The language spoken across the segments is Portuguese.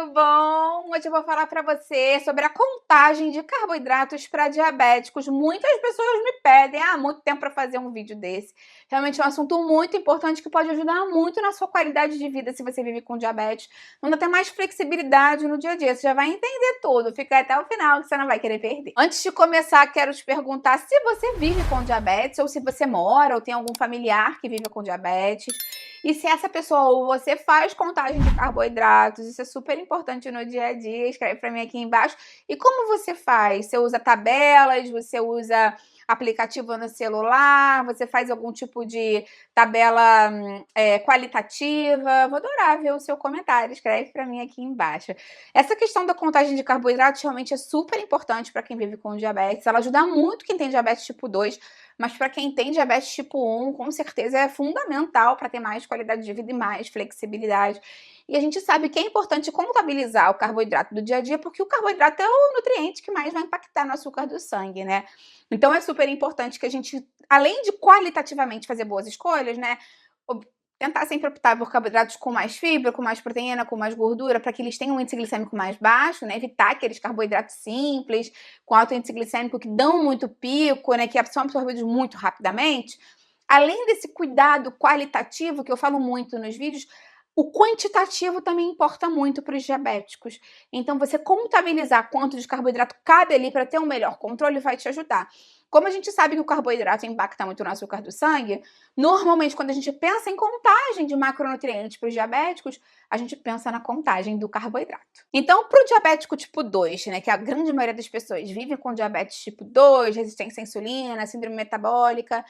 tudo bom? Hoje eu vou falar para você sobre a contagem de carboidratos para diabéticos. Muitas pessoas me pedem há muito tempo para fazer um vídeo desse. Realmente é um assunto muito importante que pode ajudar muito na sua qualidade de vida se você vive com diabetes. Não dá até mais flexibilidade no dia a dia. Você já vai entender tudo. Fica até o final que você não vai querer perder. Antes de começar, quero te perguntar se você vive com diabetes ou se você mora ou tem algum familiar que vive com diabetes. E se essa pessoa ou você faz contagem de carboidratos, isso é super importante no dia a dia, escreve para mim aqui embaixo. E como você faz? Você usa tabelas, você usa aplicativo no celular, você faz algum tipo de tabela qualitativa? Vou adorar ver o seu comentário, escreve para mim aqui embaixo. Essa questão da contagem de carboidratos realmente é super importante para quem vive com diabetes, ela ajuda muito quem tem diabetes tipo 2, mas para quem tem diabetes tipo 1, com certeza é fundamental para ter mais qualidade de vida e mais flexibilidade. E a gente sabe que é importante contabilizar o carboidrato do dia a dia, porque o carboidrato é o nutriente que mais vai impactar no açúcar do sangue, né? Então é super importante que a gente, além de qualitativamente fazer boas escolhas, né? Tentar sempre optar por carboidratos com mais fibra, com mais proteína, com mais gordura, para que eles tenham um índice glicêmico mais baixo, né? Evitar aqueles carboidratos simples, com alto índice glicêmico, que dão muito pico, né? Que são absorvidos muito rapidamente. Além desse cuidado qualitativo, que eu falo muito nos vídeos, o quantitativo também importa muito para os diabéticos. Então, você contabilizar quanto de carboidrato cabe ali para ter um melhor controle vai te ajudar. Como a gente sabe que o carboidrato impacta muito no açúcar do sangue, normalmente quando a gente pensa em contagem de macronutrientes para os diabéticos, a gente pensa na contagem do carboidrato. Então, para o diabético tipo 2, né, que a grande maioria das pessoas vive com diabetes tipo 2, resistência à insulina, síndrome metabólica,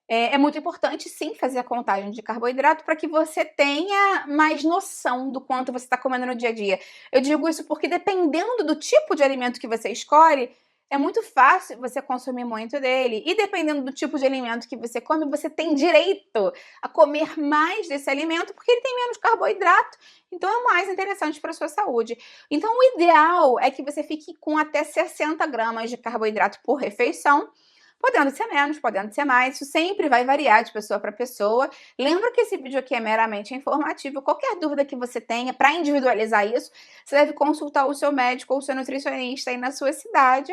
é muito importante, sim, fazer a contagem de carboidrato para que você tenha mais noção do quanto você está comendo no dia a dia. Eu digo isso porque, dependendo do tipo de alimento que você escolhe, é muito fácil você consumir muito dele. E dependendo do tipo de alimento que você come, você tem direito a comer mais desse alimento porque ele tem menos carboidrato. Então é mais interessante para a sua saúde. Então o ideal é que você fique com até 60 gramas de carboidrato por refeição. Podendo ser menos, podendo ser mais, isso sempre vai variar de pessoa para pessoa. Lembra que esse vídeo aqui é meramente informativo. Qualquer dúvida que você tenha, para individualizar isso, você deve consultar o seu médico ou o seu nutricionista aí na sua cidade.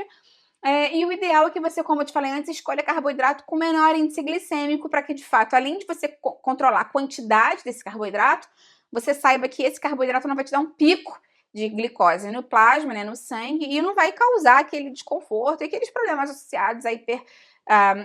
E o ideal é que você, como eu te falei antes, escolha carboidrato com menor índice glicêmico para que, de fato, além de você controlar a quantidade desse carboidrato, você saiba que esse carboidrato não vai te dar um pico de glicose no plasma, né, no sangue, e não vai causar aquele desconforto e aqueles problemas associados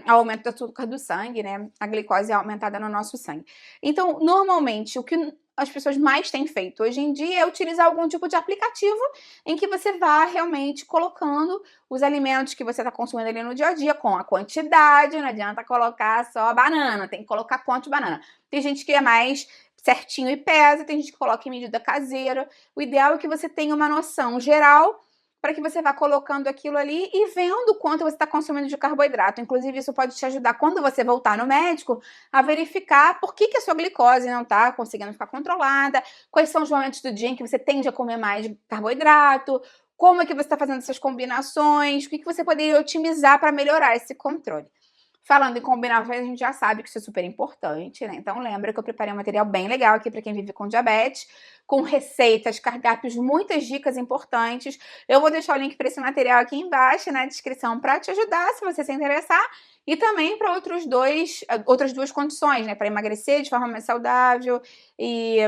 ao aumento do açúcar do sangue, né? A glicose é aumentada no nosso sangue. Então, normalmente, o que as pessoas mais têm feito hoje em dia é utilizar algum tipo de aplicativo em que você vá realmente colocando os alimentos que você está consumindo ali no dia a dia com a quantidade, não adianta colocar só a banana, tem que colocar quanto de banana. Tem gente que é mais certinho e pesa, tem gente que coloca em medida caseira. O ideal é que você tenha uma noção geral para que você vá colocando aquilo ali e vendo quanto você está consumindo de carboidrato. Inclusive, isso pode te ajudar quando você voltar no médico a verificar por que a sua glicose não está conseguindo ficar controlada, quais são os momentos do dia em que você tende a comer mais carboidrato, como é que você está fazendo essas combinações, o que você poderia otimizar para melhorar esse controle. Falando em combinações, a gente já sabe que isso é super importante, né? Então lembra que eu preparei um material bem legal aqui para quem vive com diabetes, com receitas, cardápios, muitas dicas importantes. Eu vou deixar o link para esse material aqui embaixo na descrição para te ajudar, se você se interessar, e também para outras duas condições, né? Para emagrecer de forma mais saudável e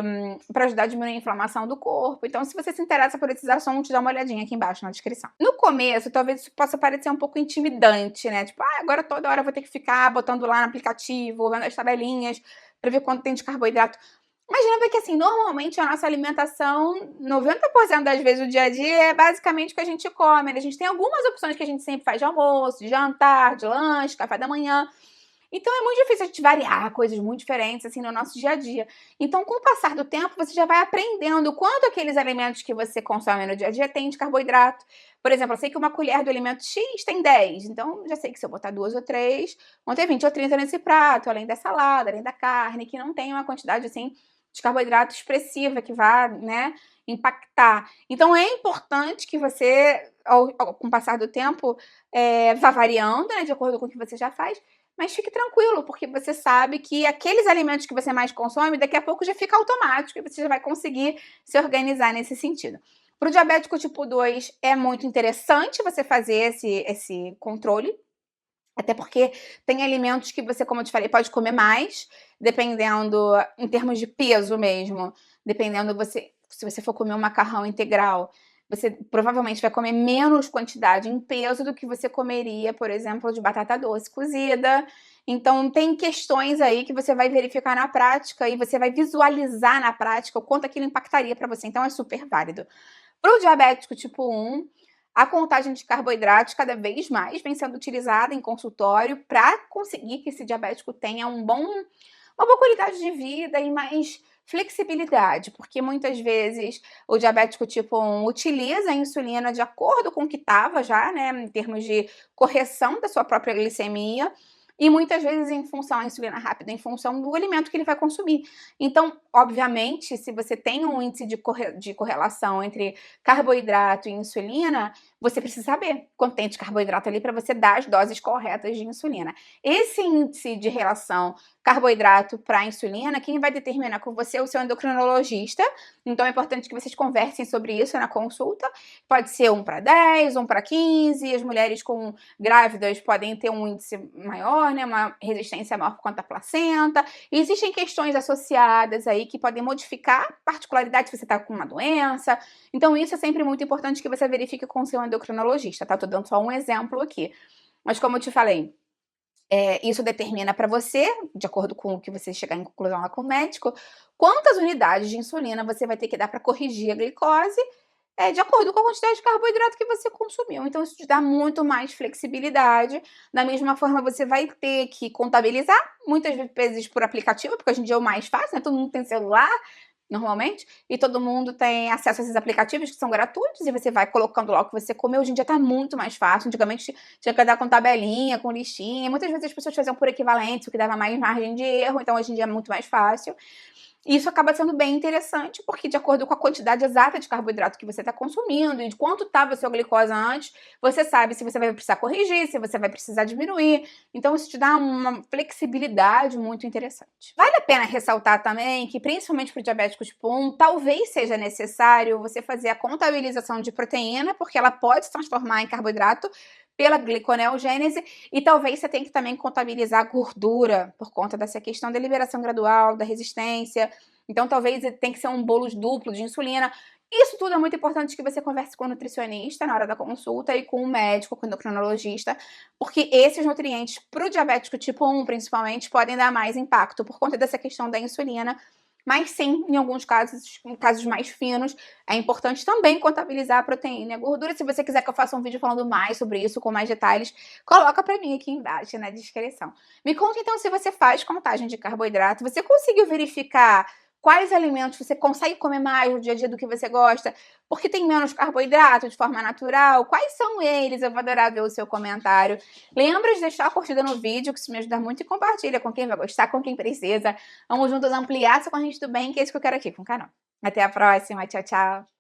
para ajudar a diminuir a inflamação do corpo. Então, se você se interessa por esses assuntos, dá uma olhadinha aqui embaixo na descrição. No começo, talvez isso possa parecer um pouco intimidante, né? Tipo, agora toda hora eu vou ter que ficar botando lá no aplicativo, vendo as tabelinhas para ver quanto tem de carboidrato. Mas lembra que, assim, normalmente a nossa alimentação, 90% das vezes do dia a dia, é basicamente o que a gente come, né? A gente tem algumas opções que a gente sempre faz de almoço, de jantar, de lanche, café da manhã. Então é muito difícil a gente variar coisas muito diferentes, assim, no nosso dia a dia. Então, com o passar do tempo, você já vai aprendendo quanto aqueles alimentos que você consome no dia a dia tem de carboidrato. Por exemplo, eu sei que uma colher do alimento X tem 10, então já sei que se eu botar 2 ou 3, vão ter 20 ou 30 nesse prato, além da salada, além da carne, que não tem uma quantidade, assim, de carboidrato expressiva que vá, né, impactar. Então é importante que você, com o passar do tempo, vá variando, né, de acordo com o que você já faz, mas fique tranquilo, porque você sabe que aqueles alimentos que você mais consome, daqui a pouco já fica automático e você já vai conseguir se organizar nesse sentido. Para o diabético tipo 2, é muito interessante você fazer esse controle, até porque tem alimentos que você, como eu te falei, pode comer mais, dependendo, em termos de peso mesmo, dependendo se você for comer um macarrão integral, você provavelmente vai comer menos quantidade em peso do que você comeria, por exemplo, de batata doce cozida. Então, tem questões aí que você vai verificar na prática e você vai visualizar na prática o quanto aquilo impactaria para você. Então, é super válido. Para o diabético tipo 1, a contagem de carboidratos cada vez mais vem sendo utilizada em consultório para conseguir que esse diabético tenha uma boa qualidade de vida e mais flexibilidade, porque muitas vezes o diabético tipo 1 utiliza a insulina de acordo com o que estava já, né, em termos de correção da sua própria glicemia, e muitas vezes em função da insulina rápida, em função do alimento que ele vai consumir. Então, obviamente, se você tem um índice de correlação entre carboidrato e insulina, você precisa saber quanto tem de carboidrato ali para você dar as doses corretas de insulina. Esse índice de relação carboidrato para insulina, quem vai determinar com você é o seu endocrinologista. Então é importante que vocês conversem sobre isso na consulta. Pode ser 1 para 10, 1 para 15. As mulheres grávidas podem ter um índice maior, né, uma resistência maior por conta da placenta. E existem questões associadas aí que podem modificar particularidades se você está com uma doença. Então isso é sempre muito importante que você verifique com o seu endocrinologista, tá? Tô dando só um exemplo aqui. Mas como eu te falei, isso determina para você, de acordo com o que você chegar em conclusão lá com o médico, quantas unidades de insulina você vai ter que dar para corrigir a glicose, de acordo com a quantidade de carboidrato que você consumiu. Então isso te dá muito mais flexibilidade. Da mesma forma, você vai ter que contabilizar, muitas vezes por aplicativo, porque hoje em dia é o mais fácil, né? Todo mundo tem celular, normalmente, e todo mundo tem acesso a esses aplicativos que são gratuitos, e você vai colocando lá o que você comeu. Hoje em dia tá muito mais fácil. Antigamente tinha que andar com tabelinha, com listinha, muitas vezes as pessoas faziam por equivalência, o que dava mais margem de erro, então hoje em dia é muito mais fácil. E isso acaba sendo bem interessante, porque de acordo com a quantidade exata de carboidrato que você está consumindo e de quanto estava a sua glicose antes, você sabe se você vai precisar corrigir, se você vai precisar diminuir. Então isso te dá uma flexibilidade muito interessante. Vale a pena ressaltar também que, principalmente para o diabético tipo 1, talvez seja necessário você fazer a contabilização de proteína, porque ela pode se transformar em carboidrato pela gliconeogênese, e talvez você tenha que também contabilizar a gordura por conta dessa questão da liberação gradual, da resistência. Então talvez tenha que ser um bolos duplo de insulina. Isso tudo é muito importante que você converse com o nutricionista na hora da consulta e com o médico, com o endocrinologista, porque esses nutrientes para o diabético tipo 1, principalmente, podem dar mais impacto por conta dessa questão da insulina. Mas sim, em alguns casos, em casos mais finos, é importante também contabilizar a proteína e a gordura. Se você quiser que eu faça um vídeo falando mais sobre isso, com mais detalhes, coloca pra mim aqui embaixo na descrição. Me conta então se você faz contagem de carboidrato, você conseguiu verificar quais alimentos você consegue comer mais no dia a dia do que você gosta, porque tem menos carboidrato de forma natural? Quais são eles? Eu vou adorar ver o seu comentário. Lembra de deixar a curtida no vídeo, que isso me ajuda muito, e compartilha com quem vai gostar, com quem precisa. Vamos juntos ampliar essa corrente do bem, que é isso que eu quero aqui com o canal. Até a próxima. Tchau, tchau.